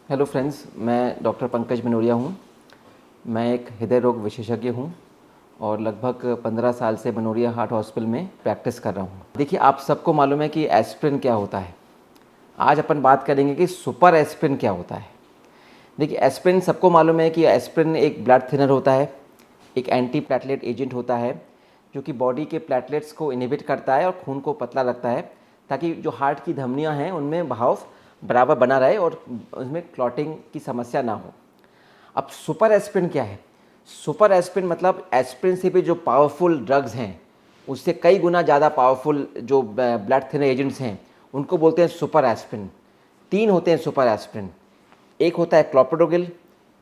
Hello friends, मैं doctor Pankaj मनोरिया हूँ। मैं एक हृदय रोग विशेषज्ञ हूँ और लगभग 15 साल से मनोरिया हार्ट हॉस्पिटल में प्रैक्टिस कर रहा हूँ। देखिए, आप सबको मालूम है कि एस्पिरिन क्या होता है। आज अपन बात करेंगे कि सुपर एस्पिरिन क्या होता है। देखिए, एस्पिरिन सबको मालूम है कि एस्पिरिन एक ब्लड थिनर होता है, एक एंटी प्लेटलेट एजेंट होता है जो कि बॉडी के प्लेटलेट्स को इनहिबिट करता है और खून को पतला रखता है ताकि जो हार्ट की धमनियाँ हैं उनमें बहाव बराबर बना रहे और उसमें क्लॉटिंग की समस्या ना हो। अब सुपर एस्पिरिन क्या है? सुपर एस्पिरिन मतलब एस्पिरिन से भी जो पावरफुल ड्रग्स हैं उससे कई गुना ज़्यादा पावरफुल जो ब्लड थिनर एजेंट्स हैं उनको बोलते हैं सुपर एस्पिरिन। 3 होते हैं सुपर एस्पिरिन। एक होता है क्लोपिडोग्रिल,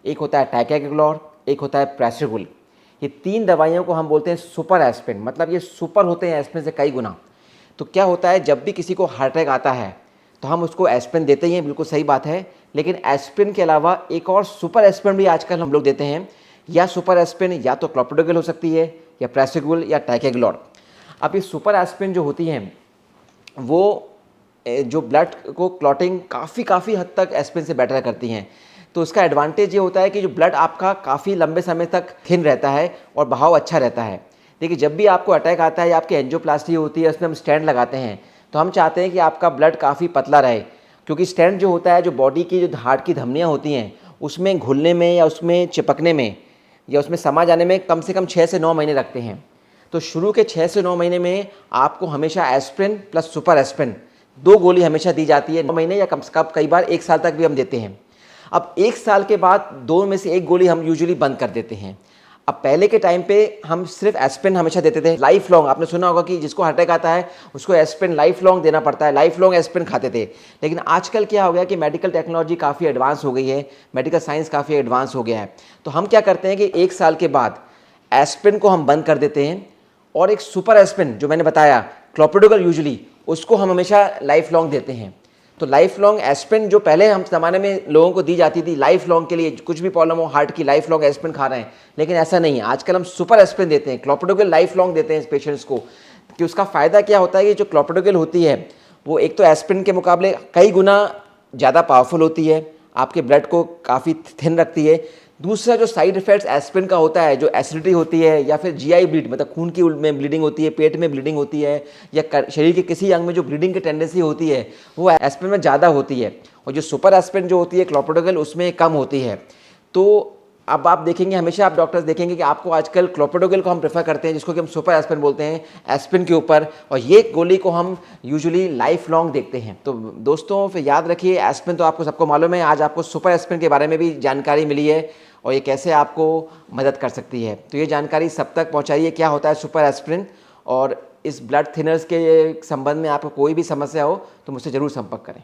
एक होता है टाइकेग्लोर, एक होता है प्रेसिडोल। ये 3 दवाइयों को हम बोलते हैं सुपर एस्पिरिन, मतलब ये सुपर होते हैं एस्पिरिन से कई गुना। तो क्या होता है, जब भी किसी को हार्ट अटैक आता है तो हम उसको एस्पिरिन देते ही हैं, बिल्कुल सही बात है। लेकिन एस्पिरिन के अलावा एक और सुपर एस्पिरिन भी आजकल हम लोग देते हैं। या सुपर एस्पिरिन या तो क्लोपिडोग्रिल हो सकती है, या प्रेसिडोल, या टाइकेग्लोर। अब ये सुपर एस्पिरिन जो होती हैं वो जो ब्लड को क्लॉटिंग काफ़ी हद तक एस्पिरिन से बेटर करती हैं। तो उसका एडवांटेज ये होता है कि जो ब्लड आपका काफ़ी लंबे समय तक थिन रहता है और बहाव अच्छा रहता है। देखिए, जब भी आपको अटैक आता है या आपकी एंजियोप्लास्टी होती है, उसमें हम स्टेंट लगाते हैं, तो हम चाहते हैं कि आपका ब्लड काफ़ी पतला रहे, क्योंकि स्टेंट जो होता है, जो बॉडी की जो हार्ट की धमनियाँ होती हैं उसमें घुलने में या उसमें चिपकने में या उसमें समा जाने में कम से कम 6 से 9 महीने लगते हैं। तो शुरू के 6 से 9 महीने में आपको हमेशा एस्पिरिन प्लस सुपर एस्पिरिन 2 गोली हमेशा दी जाती है। 9 महीने या कम से कम कई बार 1 साल तक भी हम देते हैं। अब 1 साल के बाद 2 में से 1 गोली हम यूजुअली बंद कर देते हैं। अब पहले के टाइम पे हम सिर्फ एस्पिरिन हमेशा देते थे लाइफ लॉन्ग। आपने सुना होगा कि जिसको हार्ट अटैक आता है उसको एस्पिरिन लाइफ लॉन्ग देना पड़ता है, लाइफ लॉन्ग एस्पिरिन खाते थे। लेकिन आजकल क्या हो गया कि मेडिकल टेक्नोलॉजी काफ़ी एडवांस हो गई है, मेडिकल साइंस काफ़ी एडवांस हो गया है। तो हम क्या करते हैं कि 1 साल के बाद एस्पिरिन को हम बंद कर देते हैं और एक सुपर एस्पिरिन जो मैंने बताया, क्लोपिडोग्रिल यूजुअली, उसको हम हमेशा लाइफ लॉन्ग देते हैं। तो लाइफ लॉन्ग एस्पिरिन जो पहले हम ज़माने में लोगों को दी जाती थी लाइफ लॉन्ग के लिए, कुछ भी प्रॉब्लम हो हार्ट की, लाइफ लॉन्ग एस्पिरिन खा रहे हैं, लेकिन ऐसा नहीं है। आजकल हम सुपर एस्पिरिन देते हैं, क्लोपिडोग्रिल लाइफ लॉन्ग देते हैं पेशेंट्स को। कि उसका फ़ायदा क्या होता है कि जो क्लोपिडोग्रिल होती है वो एक तो एस्पिरिन के मुकाबले कई गुना ज़्यादा पावरफुल होती है, आपके ब्लड को काफ़ी थिन रखती है। दूसरा जो साइड इफेक्ट्स एस्पिरिन का होता है, जो एसिडिटी होती है या फिर जीआई ब्लीड, मतलब खून की में ब्लीडिंग होती है, पेट में ब्लीडिंग होती है, या शरीर के किसी अंग में जो ब्लीडिंग की टेंडेंसी होती है, वो एस्पिरिन में ज़्यादा होती है। और जो सुपर एस्पिरिन जो होती है क्लोपिडोग्रिल, उसमें कम होती है। तो अब आप देखेंगे, हमेशा आप डॉक्टर्स देखेंगे कि आपको आजकल क्लोपिडोग्रिल को हम प्रेफर करते हैं, जिसको कि हम सुपर एस्पिरिन बोलते हैं, एस्पिरिन के ऊपर। और ये गोली को हम यूजुअली लाइफ लॉन्ग देखते हैं। तो दोस्तों, फिर याद रखिए, एस्पिरिन तो आपको सबको मालूम है। आज आपको सुपर एस्पिरिन के बारे में भी जानकारी मिली है और ये कैसे आपको मदद कर सकती है। तो ये जानकारी सब तक पहुंचाइए, क्या होता है सुपर एस्पिरिन। और इस ब्लड थिनर्स के संबंध में आपको कोई भी समस्या हो तो मुझसे ज़रूर संपर्क करें।